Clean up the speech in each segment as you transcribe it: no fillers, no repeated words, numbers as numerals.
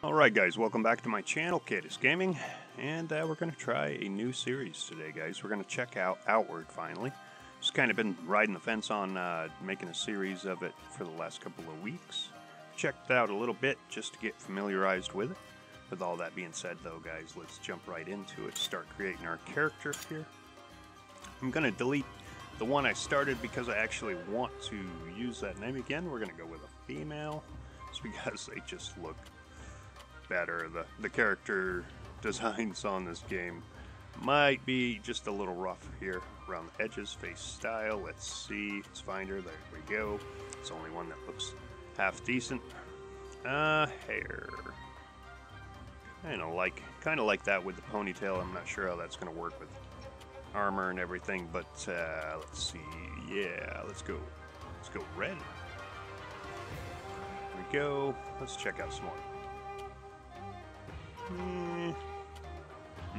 Alright guys, welcome back to my channel, Cadus Gaming, and we're going to try a new series today guys. We're going to check out Outward finally. Just kind of been riding the fence on making a series of it for the last couple of weeks. Checked out a little bit just to get familiarized with it. With all that being said though guys, let's jump right into it, start creating our character here. I'm going to delete the one I started because I actually want to use that name again. We're going to go with a female, just because they just look better. The character designs on this game might be just a little rough here around the edges. Face style, let's see, let's find her, there we go. It's the only one that looks half decent. Hair, kind of like that with the ponytail. I'm not sure how that's going to work with armor and everything, but let's see. Yeah, let's go red. There we go. Let's check out some more.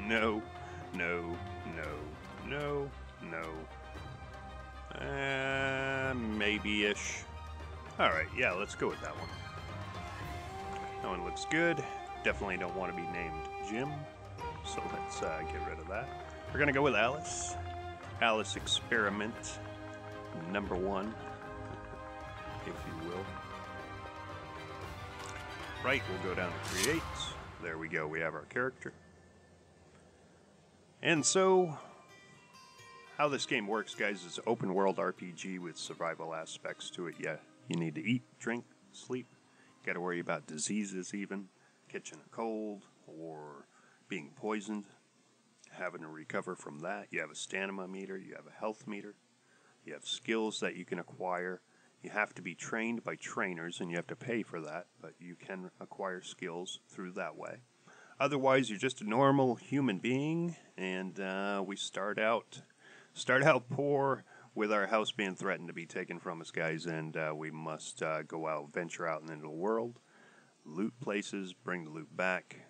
No, no, no, no, no. Maybe-ish. Alright, yeah, let's go with that one. That one looks good. Definitely don't want to be named Jim, so let's get rid of that. We're going to go with Alice. Alice Experiment number 1, if you will. Right, we'll go down to Create. There we go, we have our character. And so, how this game works, guys, is open world RPG with survival aspects to it. Yeah, you need to eat, drink, sleep. Got to worry about diseases even, catching a cold, or being poisoned, having to recover from that. You have a stamina meter, you have a health meter, you have skills that you can acquire. You have to be trained by trainers, and you have to pay for that, but you can acquire skills through that way. Otherwise, you're just a normal human being, and we start out poor with our house being threatened to be taken from us, guys, and we must go out, venture out into the world, loot places, bring the loot back,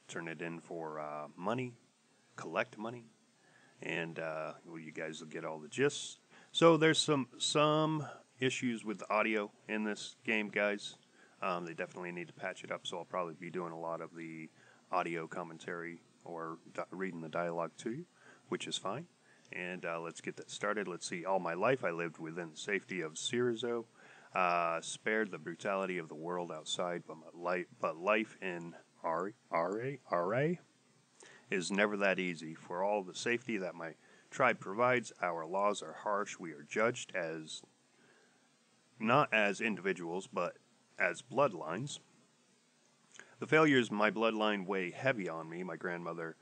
turn it in for money, collect money, and you guys will get all the gists. So there's some issues with the audio in this game, guys. They definitely need to patch it up, so I'll probably be doing a lot of the audio commentary or reading the dialogue to you, which is fine. And let's get that started. Let's see. All my life I lived within the safety of Cirizo, spared the brutality of the world outside, but life in RA is never that easy. For all the safety that my tribe provides, our laws are harsh. We are judged as not as individuals, but as bloodlines. The failures of my bloodline weigh heavy on me. My grandmother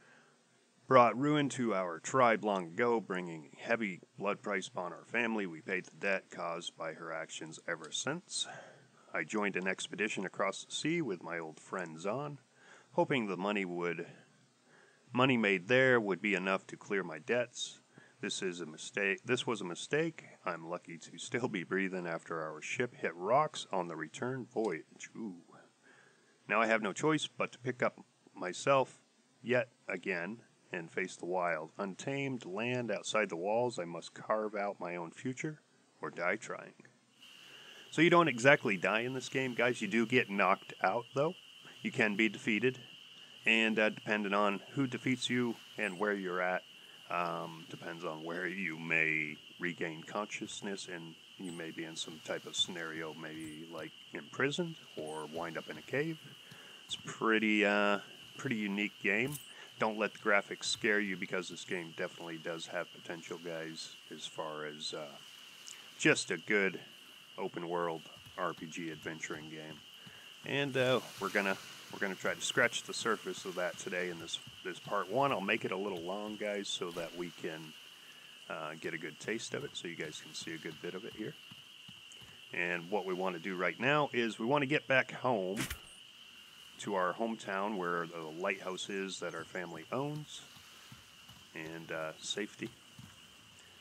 brought ruin to our tribe long ago, bringing a heavy blood price upon our family. We paid the debt caused by her actions ever since. I joined an expedition across the sea with my old friend Zahn, hoping the money made there would be enough to clear my debts. This was a mistake. I'm lucky to still be breathing after our ship hit rocks on the return voyage. Ooh. Now I have no choice but to pick up myself yet again and face the wild, untamed land outside the walls. I must carve out my own future or die trying. So you don't exactly die in this game, guys. You do get knocked out, though. You can be defeated, and depending on who defeats you and where you're at, depends on where you may regain consciousness, and you may be in some type of scenario, maybe like imprisoned or wind up in a cave. It's pretty unique game. Don't let the graphics scare you, because this game definitely does have potential, guys, as far as just a good open world RPG adventuring game. And we're gonna try to scratch the surface of that today in this part 1. I'll make it a little long, guys, so that we can get a good taste of it, so you guys can see a good bit of it here. And what we want to do right now is we want to get back home to our hometown where the lighthouse is that our family owns, and safety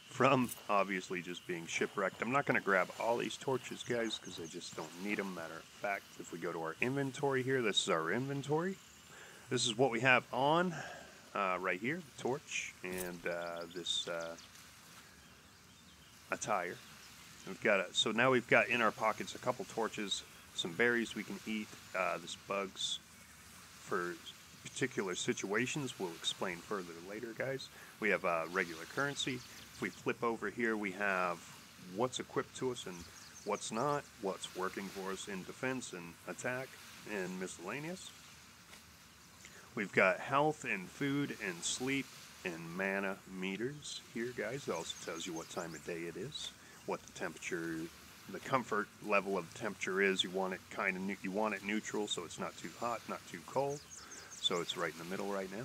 from obviously just being shipwrecked. I'm not going to grab all these torches, guys, because I just don't need them. Matter of fact, if we go to our inventory here, this is our inventory. This is what we have on right here, the torch, and this attire. So now we've got in our pockets a couple torches, some berries we can eat. This bugs for particular situations. We'll explain further later, guys. We have regular currency. If we flip over here, we have what's equipped to us and what's not, what's working for us in defense and attack and miscellaneous. We've got health and food and sleep and mana meters here, guys. It also tells you what time of day it is, what the temperature, the comfort level of the temperature is. You want it you want it neutral, so it's not too hot, not too cold. So it's right in the middle right now.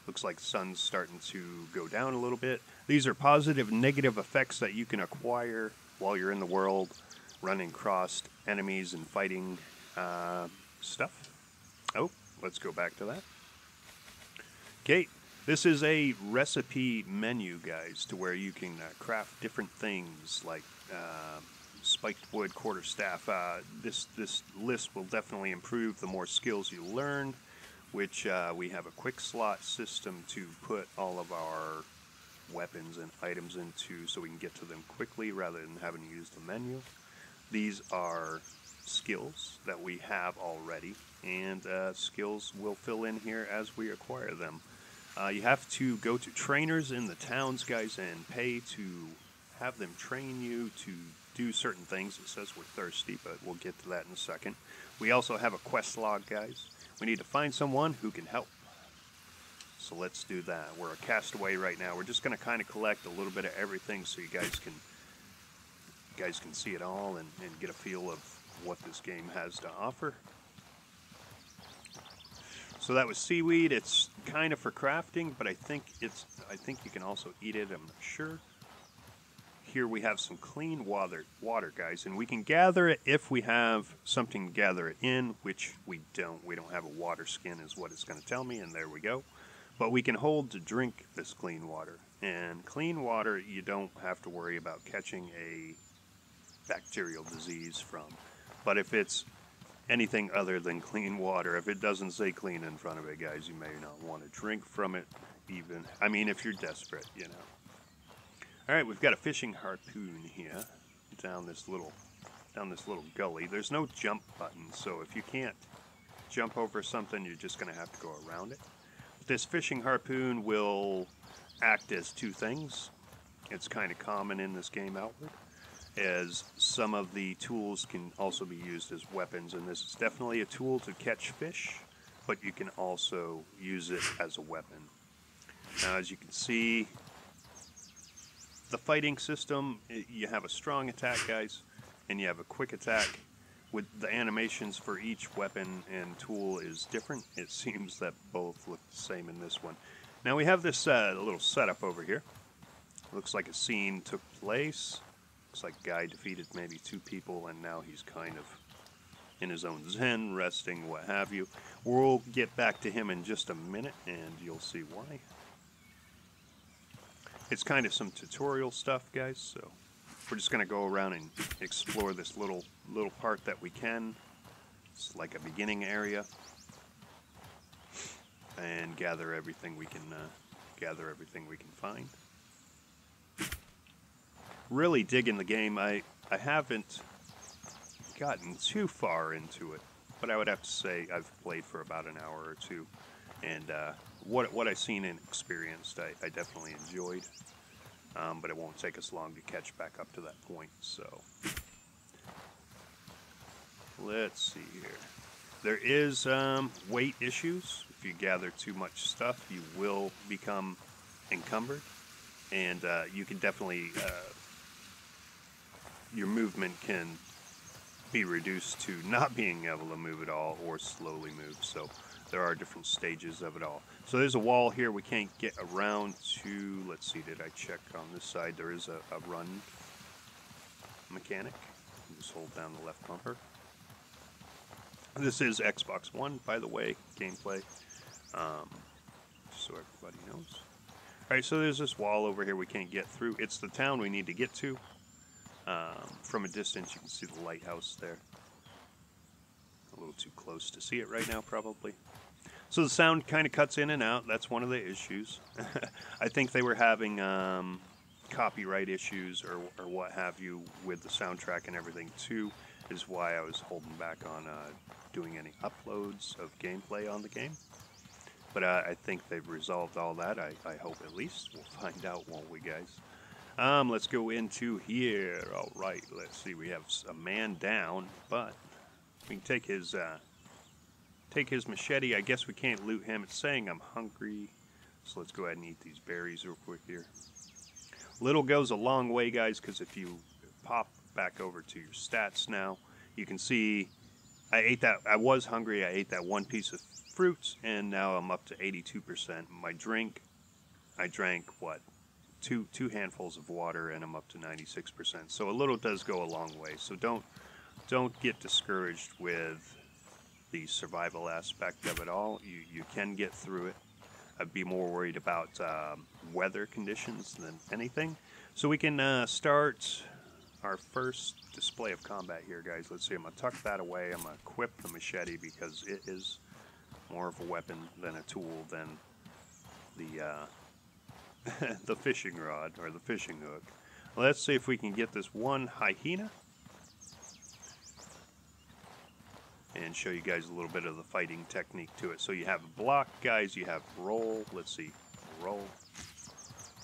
Looks like the sun's starting to go down a little bit. These are positive and negative effects that you can acquire while you're in the world, running across enemies and fighting stuff. Oh, let's go back to that. Okay, this is a recipe menu, guys, to where you can craft different things like spiked wood, quarterstaff. This list will definitely improve the more skills you learn, which we have a quick slot system to put all of our weapons and items into so we can get to them quickly rather than having to use the menu. These are skills that we have already, and skills will fill in here as we acquire them. You have to go to trainers in the towns, guys, and pay to have them train you to do certain things. It says we're thirsty, but we'll get to that in a second. We also have a quest log, guys. We need to find someone who can help. So let's do that. We're a castaway right now. We're just going to kind of collect a little bit of everything so you guys can see it all and get a feel of what this game has to offer. So that was seaweed. It's kind of for crafting, but I think you can also eat it. I'm not sure. Here we have some clean water, guys, and we can gather it if we have something to gather it in, which we don't. We don't have a water skin is what it's going to tell me, and there we go. But we can hold to drink this clean water. And clean water you don't have to worry about catching a bacterial disease from. But if it's anything other than clean water, if it doesn't say clean in front of it, guys, you may not want to drink from it even. I mean, if you're desperate, you know. All right, we've got a fishing harpoon here down this little gully. There's no jump button, so if you can't jump over something, you're just going to have to go around it. This fishing harpoon will act as two things. It's kind of common in this game, Outward, as some of the tools can also be used as weapons, and this is definitely a tool to catch fish, but you can also use it as a weapon. Now, as you can see, the fighting system, you have a strong attack, guys, and you have a quick attack. With the animations for each weapon and tool is different. It seems that both look the same in this one. Now we have this little setup over here. Looks like a scene took place. Looks like Guy defeated maybe 2 people, and now he's kind of in his own zen, resting, what have you. We'll get back to him in just a minute, and you'll see why. It's kind of some tutorial stuff, guys, so we're just going to go around and explore this little part that we can. It's like a beginning area, and gather everything we can find. Really digging the game. I haven't gotten too far into it, but I would have to say I've played for about an hour or two, and what I've seen and experienced, I definitely enjoyed. But it won't take us long to catch back up to that point, so let's see here. There is weight issues. If you gather too much stuff, you will become encumbered, and you can definitely your movement can be reduced to not being able to move at all or slowly move. So there are different stages of it all. So there's a wall here we can't get around to. Let's see, did I check on this side? There is a run mechanic. Just hold down the left bumper. This is Xbox One, by the way, gameplay, so everybody knows. Alright, so there's this wall over here we can't get through. It's the town we need to get to. From a distance, you can see the lighthouse there. A little too close to see it right now, probably. So the sound kind of cuts in and out. That's one of the issues. I think they were having copyright issues or what have you with the soundtrack and everything too, is why I was holding back on doing any uploads of gameplay on the game. But I think they've resolved all that. I hope at least. We'll find out, won't we, guys? Let's go into here. All right, let's see. We have a man down, but we can take his machete. I guess we can't loot him. It's saying I'm hungry, so let's go ahead and eat these berries real quick here. Little goes a long way, guys, because if you pop back over to your stats now, you can see I ate that. I was hungry. I ate that one piece of fruits, and now I'm up to 82%. My drink, I drank what? Two handfuls of water, and I'm up to 96%. So a little does go a long way. So don't get discouraged with the survival aspect of it all. You can get through it. I'd be more worried about weather conditions than anything. So we can start our first display of combat here, guys. Let's see. I'm gonna tuck that away. I'm gonna equip the machete because it is more of a weapon than a tool than the the fishing rod or the fishing hook. Let's see if we can get this one hyena and show you guys a little bit of the fighting technique to it. So you have block, guys. You have roll. Let's see. Roll.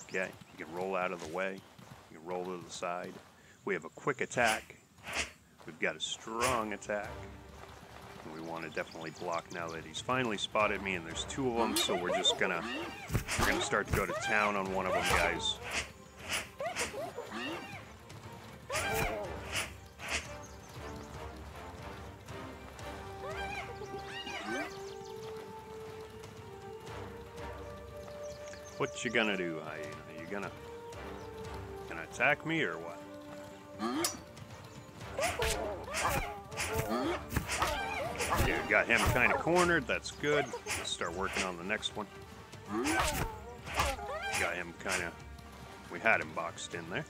Okay. You can roll out of the way. You can roll to the side. We have a quick attack. We've got a strong attack. We want to definitely block now that he's finally spotted me, and there's two of them, so we're gonna start to go to town on one of them, guys. What you gonna do, hyena? You gonna attack me or what? Yeah, got him kind of cornered. That's good. Let's start working on the next one. Got him kind of... We had him boxed in there.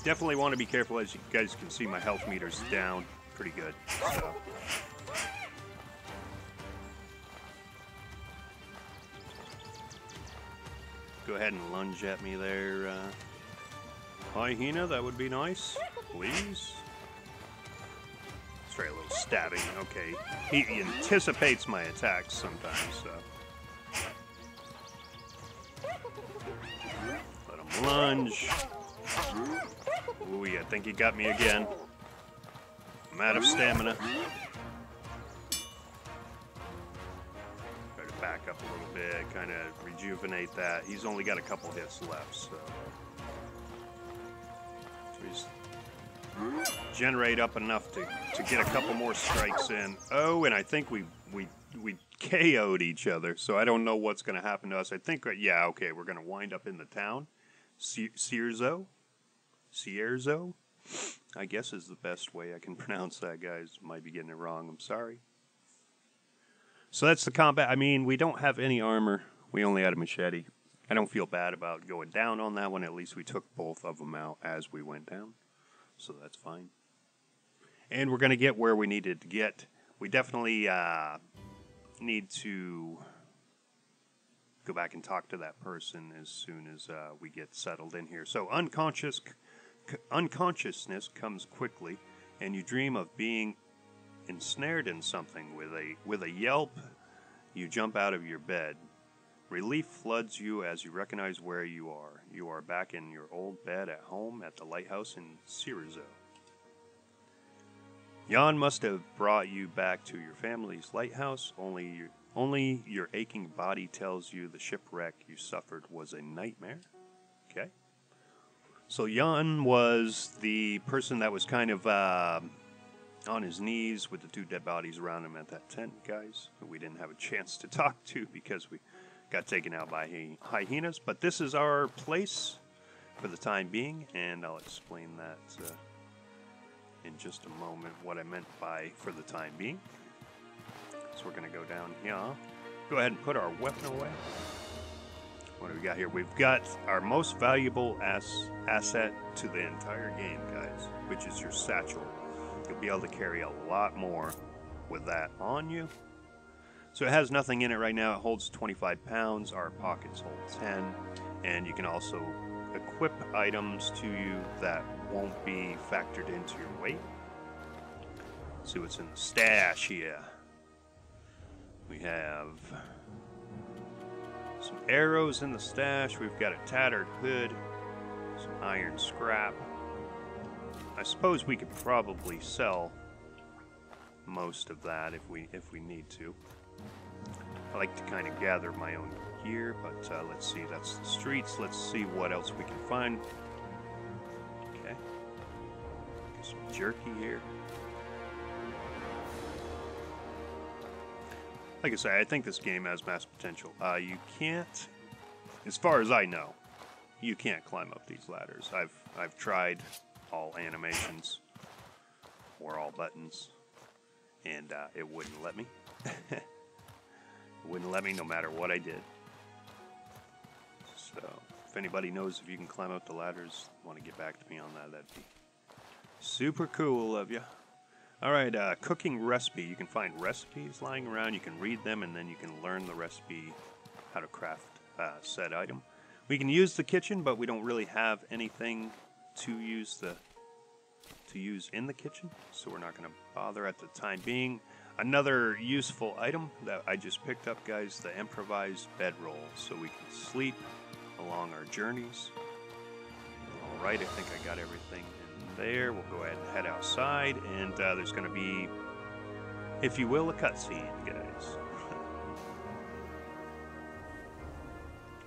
Definitely want to be careful. As you guys can see, my health meter's down pretty good. So. Go ahead and lunge at me there, hyena. That would be nice. Please. A little stabbing. Okay, he anticipates my attacks sometimes, so let him lunge. Ooh, I think he got me again. I'm out of stamina. Try to back up a little bit, kind of rejuvenate that. He's only got a couple hits left, so he's generate up enough to get a couple more strikes in. Oh, and I think we KO'd each other, so I don't know what's going to happen to us. I think, yeah, okay, we're going to wind up in the town. Cierzo, I guess is the best way I can pronounce that, guys. Might be getting it wrong. I'm sorry. So that's the combat. I mean, we don't have any armor. We only had a machete. I don't feel bad about going down on that one. At least we took both of them out as we went down. So that's fine. And we're going to get where we needed to get. We definitely need to go back and talk to that person as soon as we get settled in here. So unconsciousness comes quickly, and you dream of being ensnared in something. With a yelp, you jump out of your bed. Relief floods you as you recognize where you are. You are back in your old bed at home at the lighthouse in Cierzo. Jan must have brought you back to your family's lighthouse. Only your aching body tells you the shipwreck you suffered was a nightmare. Okay. So Jan was the person that was kind of on his knees with the two dead bodies around him at that tent, guys. We didn't have a chance to talk to because we got taken out by hyenas, but this is our place for the time being, and I'll explain that in just a moment, what I meant by for the time being. So we're going to go down here. Go ahead and put our weapon away. What do we got here? We've got our most valuable asset to the entire game, guys, which is your satchel. You'll be able to carry a lot more with that on you. So it has nothing in it right now. It holds 25 pounds. Our pockets hold 10. And you can also equip items to you that won't be factored into your weight. Let's see what's in the stash here. We have some arrows in the stash. We've got a tattered hood, some iron scrap. I suppose we could probably sell most of that if we need to. I like to kind of gather my own gear, but let's see, that's the streets. Let's see what else we can find. Okay. Get some jerky here. Like I say, I think this game has mass potential. You can't, as far as I know, you can't climb up these ladders. I've tried all animations or all buttons, and it wouldn't let me. It wouldn't let me no matter what I did. So, if anybody knows if you can climb up the ladders, want to get back to me on that, that'd be super cool of you. Alright, cooking recipe. You can find recipes lying around, you can read them, and then you can learn the recipe, how to craft said item. We can use the kitchen, but we don't really have anything to use in the kitchen, so we're not going to bother at the time being. Another useful item that I just picked up, guys, the improvised bedroll, so we can sleep along our journeys. Alright, I think I got everything in there. We'll go ahead and head outside, and there's going to be, if you will, a cutscene, guys.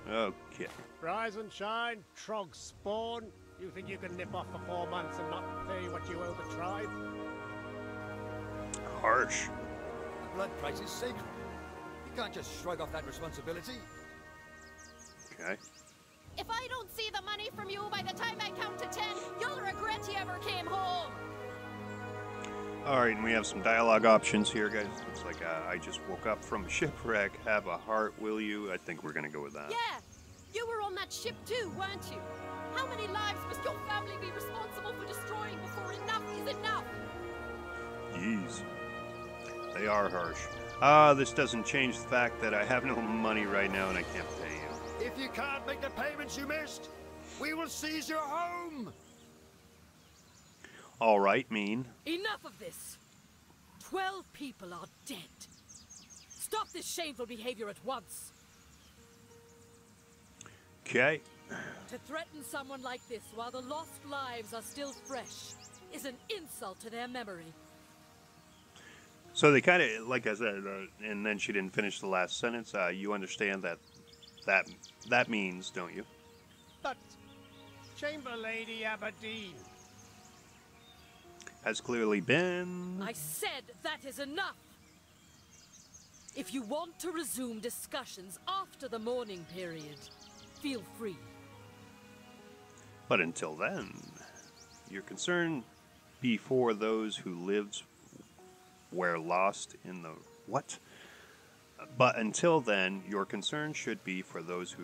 Okay. Rise and shine, Trog spawn. You think you can nip off for 4 months and not pay what you owe the tribe? Harsh. The blood price is sacred. You can't just shrug off that responsibility. Okay. If I don't see the money from you by the time I count to 10, you'll regret you ever came home. Alright, and we have some dialogue options here, guys. Looks like I just woke up from a shipwreck. Have a heart, will you? I think we're going to go with that. Yeah, you were on that ship too, weren't you? How many lives must your family be responsible for destroying before enough is enough? Jeez. They are harsh. This doesn't change the fact that I have no money right now and I can't pay you. If you can't make the payments you missed, we will seize your home. Alright, mean. Enough of this. 12 people are dead. Stop this shameful behavior at once. Okay. To threaten someone like this while the lost lives are still fresh is an insult to their memory. So they kind of, like I said, and then she didn't finish the last sentence. You understand that means, don't you? But Chamber Lady Aberdeen. Has clearly been. I said that is enough. If you want to resume discussions after the mourning period, feel free. But until then, your concern be for those who lived where lost in the what? But until then, your concern should be for those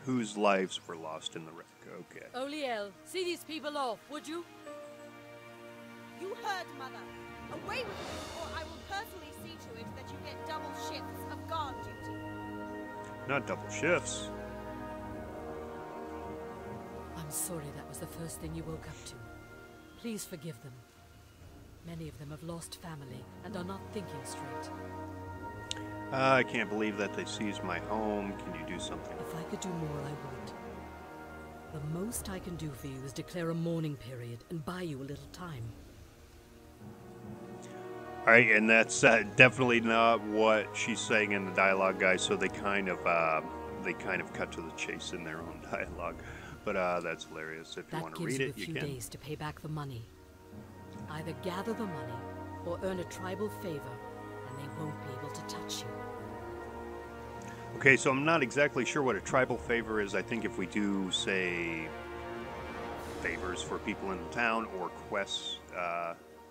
whose lives were lost in the wreck. Okay. Oliel, see these people off, would you? You heard, Mother. Away with you, or I will personally see to it that you get double shifts of guard duty. Not double shifts. I'm sorry that was the first thing you woke up to. Please forgive them. Many of them have lost family and are not thinking straight. I can't believe that they seized my home. Can you do something? If I could do more, I would. The most I can do for you is declare a mourning period and buy you a little time. Alright, and that's definitely not what she's saying in the dialogue, guys, so they kind of cut to the chase in their own dialogue. But that's hilarious. If you want to read it, you can. That gives you a few days to pay back the money. Either gather the money or earn a tribal favor, and they won't be able to touch you. Okay, so I'm not exactly sure what a tribal favor is. I think if we do, say, favors for people in the town or quests,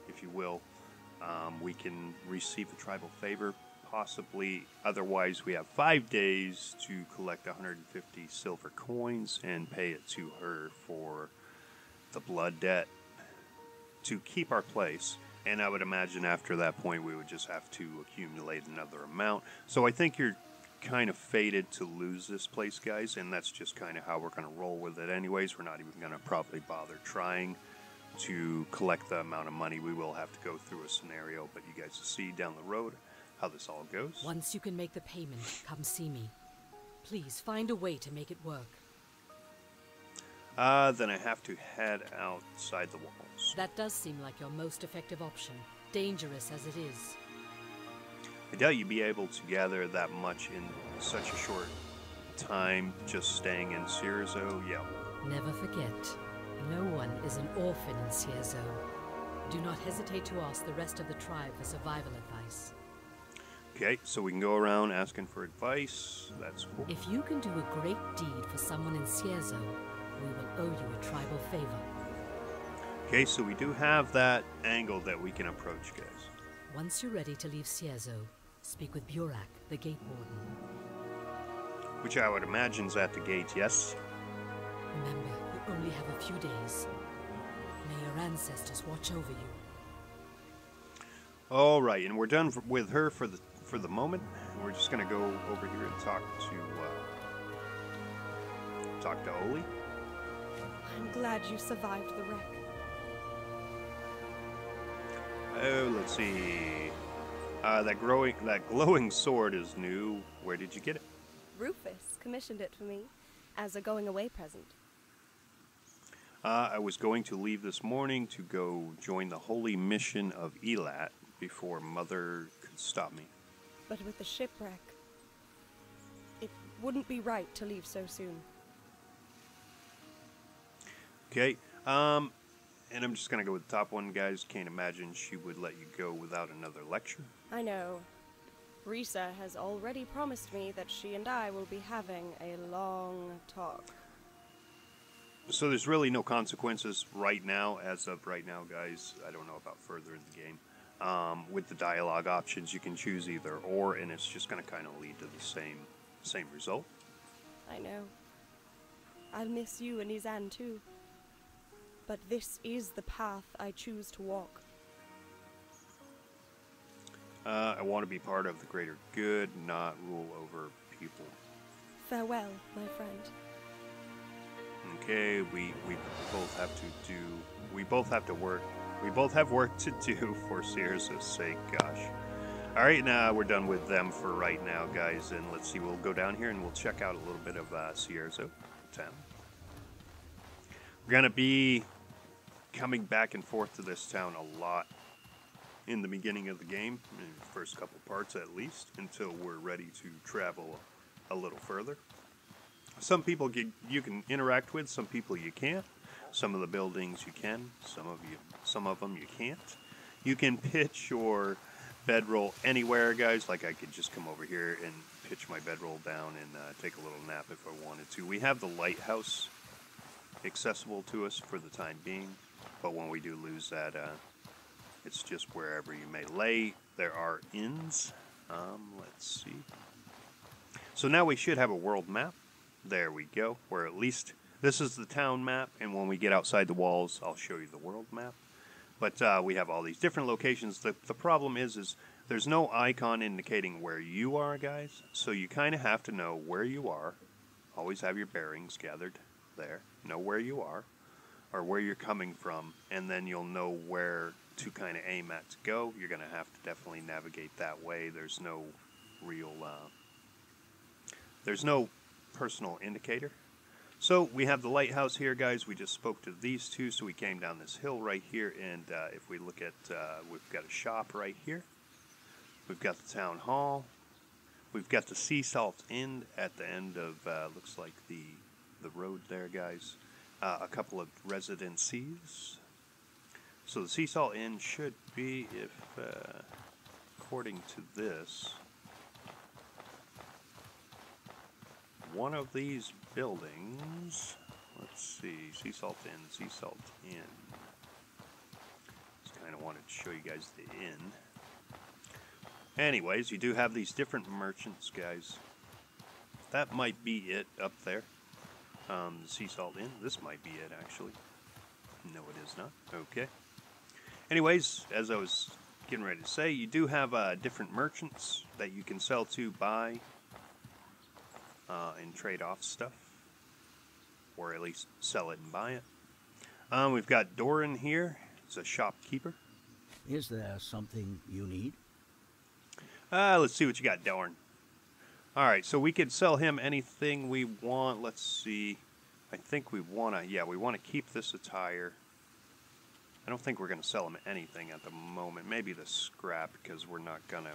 if you will, we can receive a tribal favor, possibly. Otherwise, we have 5 days to collect 150 silver coins and pay it to her for the blood debt to keep our place. And I would imagine after that point, we would just have to accumulate another amount. So I think you're kind of fated to lose this place, guys, and that's just kind of how we're going to roll with it anyways. We're not even going to probably bother trying to collect the amount of money. We will have to go through a scenario, but you guys will see down the road how this all goes. Once you can make the payment, come see me. Please find a way to make it work. Then I have to head outside the walls. That does seem like your most effective option, dangerous as it is. I doubt you'd be able to gather that much in such a short time just staying in Cierzo. Yeah. Never forget, no one is an orphan in Cierzo. Do not hesitate to ask the rest of the tribe for survival advice. Okay, so we can go around asking for advice. That's cool. If you can do a great deed for someone in Cierzo, we will owe you a tribal favor. Okay, so we do have that angle that we can approach, guys. Once you're ready to leave Cierzo, speak with Burak, the Gate Warden. Which I would imagine is at the gate, yes? Remember, you only have a few days. May your ancestors watch over you. All right, and we're done with her for the moment. We're just gonna go over here and talk to Oli. I'm glad you survived the wreck. Oh, let's see. That glowing sword is new. Where did you get it? Rufus commissioned it for me as a going-away present. I was going to leave this morning to go join the holy mission of Elat before Mother could stop me. But with the shipwreck, it wouldn't be right to leave so soon. Okay, and I'm just gonna go with the top one, guys. Can't imagine she would let you go without another lecture. I know. Risa has already promised me that she and I will be having a long talk. So there's really no consequences right now, as of right now, guys. I don't know about further in the game. With the dialogue options, you can choose either or, and it's just going to kind of lead to the same result. I know. I'll miss you and Izan too. But this is the path I choose to walk. I want to be part of the greater good, not rule over people. Farewell, my friend. Okay, we both have to do. We both have to work. We both have work to do for Cierzo's sake. Gosh. All right, now we're done with them for right now, guys. And let's see. We'll go down here and we'll check out a little bit of Cierzo town. We're gonna be coming back and forth to this town a lot in the beginning of the game, in the first couple parts at least, until we're ready to travel a little further. Some people you can interact with, some people you can't. Some of the buildings you can, some of them you can't. You can pitch your bedroll anywhere, guys. Like I could just come over here and pitch my bedroll down and take a little nap if I wanted to. We have the lighthouse accessible to us for the time being, but when we do lose that, it's just wherever you may lay. There are inns. Let's see. So now we should have a world map. There we go. Where at least this is the town map, and when we get outside the walls, I'll show you the world map. But we have all these different locations. The problem is there's no icon indicating where you are, guys. So you kind of have to know where you are. Always have your bearings gathered there. Know where you are, or where you're coming from, and then you'll know where to kind of aim at to go. You're going to have to definitely navigate that way. There's no real, there's no personal indicator. So we have the lighthouse here, guys. We just spoke to these two, so we came down this hill right here, and if we look at, we've got a shop right here. We've got the town hall. We've got the Sea Salt Inn at the end of, looks like the road there, guys. A couple of residencies. So the Sea Salt Inn should be, if according to this, one of these buildings. Let's see, Sea Salt Inn, Sea Salt Inn. Just kind of wanted to show you guys the inn. Anyways, you do have these different merchants, guys. That might be it up there. The Sea Salt Inn. This might be it, actually. No, it is not. Okay. Anyways, as I was getting ready to say, you do have different merchants that you can sell to, buy and trade off stuff, or at least sell it and buy it. We've got Doran here. He's a shopkeeper. Is there something you need? Let's see what you got, Doran. All right, so we could sell him anything we want. Let's see. I think we want to, yeah, we want to keep this attire. I don't think we're going to sell him anything at the moment. Maybe the scrap, because we're not going to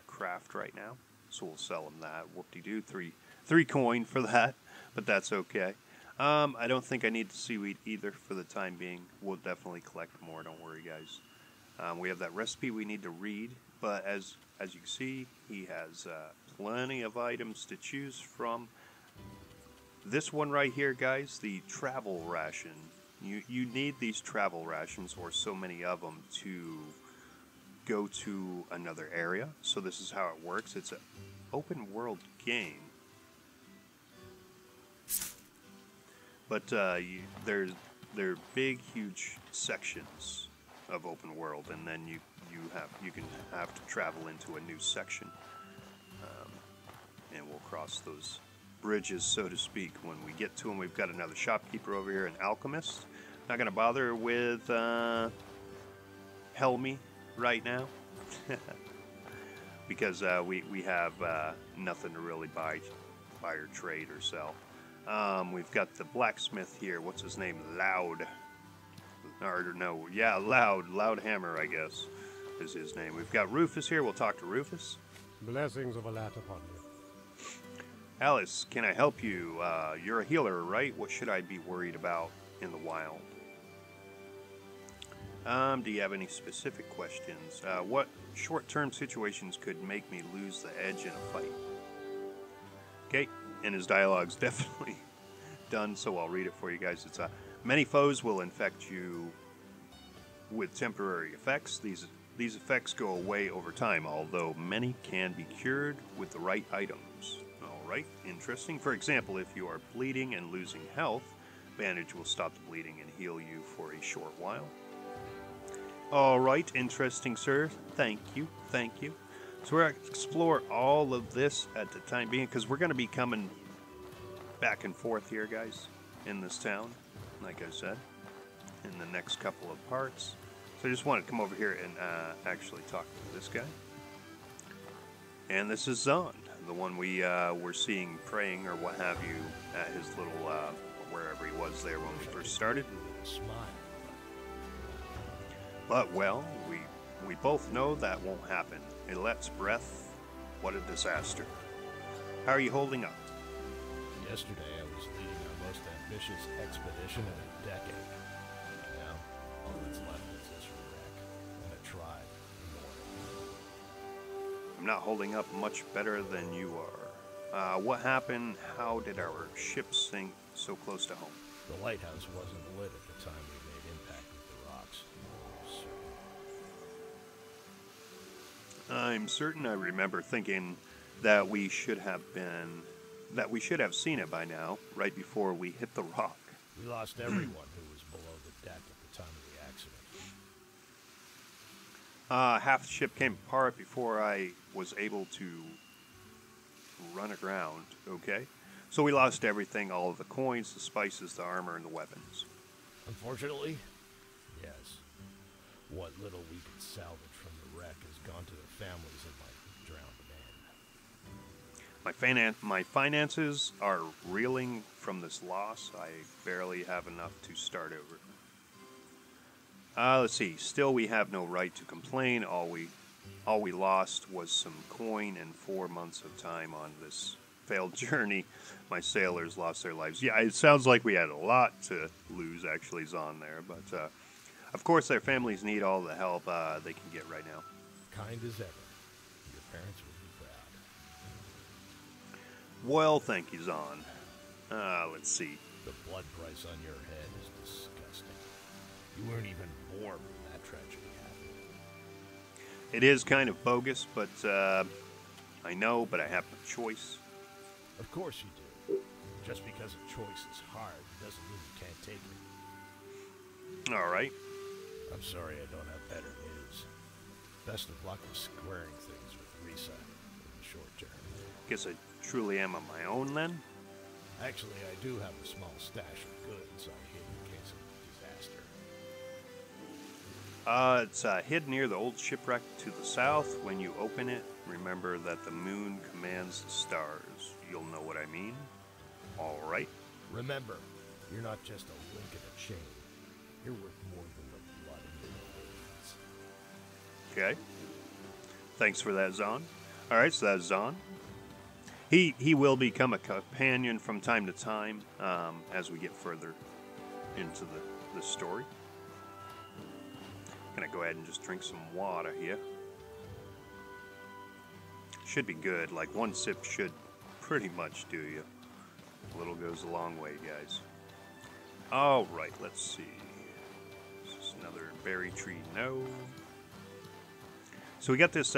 craft right now. So we'll sell him that. Whoop-de-doo, three coin for that, but that's okay. I don't think I need the seaweed either for the time being. We'll definitely collect more, don't worry, guys. We have that recipe we need to read, but as you can see, he has plenty of items to choose from. This one right here, guys, the travel ration. You need these travel rations, or so many of them, to go to another area. So this is how it works. It's an open world game, but there are big, huge sections of open world, and then you can have to travel into a new section, and we'll cross those bridges, so to speak, when we get to them. We've got another shopkeeper over here, an alchemist. Not going to bother with Helmy right now because we have nothing to really buy or trade or sell. We've got the blacksmith here. What's his name? Loud. Or no, yeah, Loud Hammer, I guess, is his name. We've got Rufus here. We'll talk to Rufus. Blessings of Alat upon you. Alice, can I help you? You're a healer, right? What should I be worried about in the wild? Do you have any specific questions? What short-term situations could make me lose the edge in a fight? Okay, and his dialogue's definitely done, so I'll read it for you guys. It's many foes will infect you with temporary effects. These effects go away over time, although many can be cured with the right items. Alright, interesting. For example, if you are bleeding and losing health, bandage will stop the bleeding and heal you for a short while. Alright, interesting, sir. Thank you. So we're going to explore all of this at the time being, because we're going to be coming back and forth here, guys, in this town, like I said, in the next couple of parts. So I just wanted to come over here and actually talk to this guy. And this is Zahn, the one we were seeing praying or what have you at his little, wherever he was there when we first started. Smile. But, well, we both know that won't happen. Ilette's breath, what a disaster. How are you holding up? Yesterday I was leading our most ambitious expedition in a decade. Now, all that's left is this wreck and a tribe. I'm not holding up much better than you are. What happened? How did our ship sink so close to home? The lighthouse wasn't lit at the time we made impact with the rocks. I'm certain I remember thinking that we should have seen it by now, right before we hit the rock. We lost everyone who was below the deck at the time of the accident. Half the ship came apart before I was able to run aground, okay? So we lost everything, all of the coins, the spices, the armor, and the weapons. Unfortunately, yes. What little we could salvage from the wreck has gone to the families of my drowned men. My finances are reeling from this loss. I barely have enough to start over. Let's see. Still, we have no right to complain. All we lost was some coin and 4 months of time on this failed journey. My sailors lost their lives. Yeah, it sounds like we had a lot to lose, actually, Zahn there. But, of course, their families need all the help they can get right now. Kind as ever. Your parents will be proud. Well, thank you, Zahn. Let's see. The blood price on your head is disgusting. You weren't even born when that tragedy happened. It is kind of bogus, but I know, but I have no choice. Of course you do. Just because a choice is hard doesn't mean you can't take it. All right. I'm sorry I don't have better news. Best of luck with squaring things with Risa in the short term. Guess I truly am on my own then. Actually, I do have a small stash of goods I hid in case of disaster. It's hid near the old shipwreck to the south. When you open it, remember that the moon commands the stars. You'll know what I mean. All right. Remember, you're not just a link in a chain. You're worth more than the blood in your veins. Okay. Thanks for that, Zahn. All right, so that's Zahn. He will become a companion from time to time as we get further into the story. Gonna go ahead and just drink some water here. Should be good. Like one sip should pretty much do you. A little goes a long way, guys. All right, let's see. This is another berry tree. No. So we got this,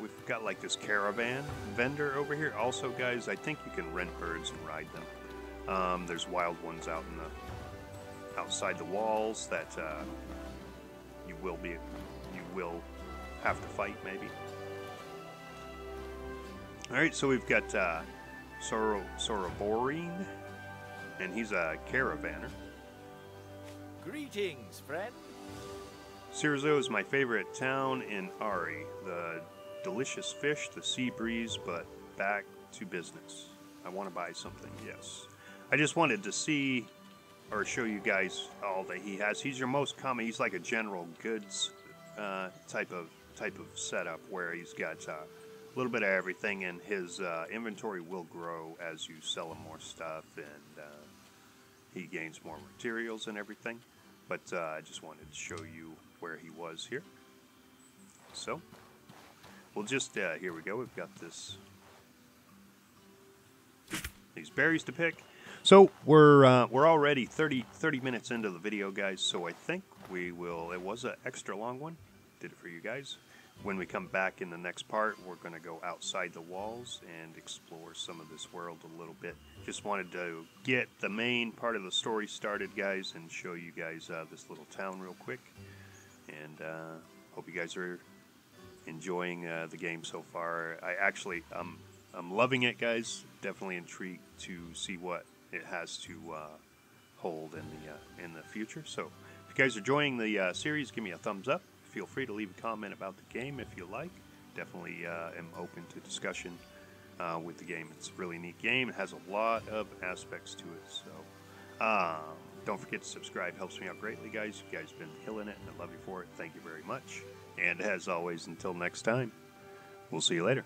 we've got like this caravan vendor over here. Also, guys, I think you can rent birds and ride them. There's wild ones out in the outside the walls that you will have to fight maybe. All right, so we've got Soroborine, and he's a caravaner. Greetings, friend. Cyrzo is my favorite town in Ari. The delicious fish, the sea breeze, but back to business. I want to buy something, yes. I just wanted to see or show you guys all that he has. He's your most common, he's like a general goods type of setup where he's got a little bit of everything, and his inventory will grow as you sell him more stuff, and he gains more materials and everything. But I just wanted to show you where he was here. So we'll just here we go. We've got these berries to pick. So we're already 30 minutes into the video, guys. So I think we will. It was an extra long one. Did it for you guys. When we come back in the next part, we're going to go outside the walls and explore some of this world a little bit. Just wanted to get the main part of the story started, guys, and show you guys this little town real quick. And hope you guys are enjoying the game so far. I'm loving it, guys. Definitely intrigued to see what it has to hold in the future. So if you guys are enjoying the series, give me a thumbs up. Feel free to leave a comment about the game if you like. Definitely am open to discussion with the game. It's a really neat game. It has a lot of aspects to it. So don't forget to subscribe. Helps me out greatly, guys. You guys have been killing it, and I love you for it. Thank you very much. And as always, until next time, we'll see you later.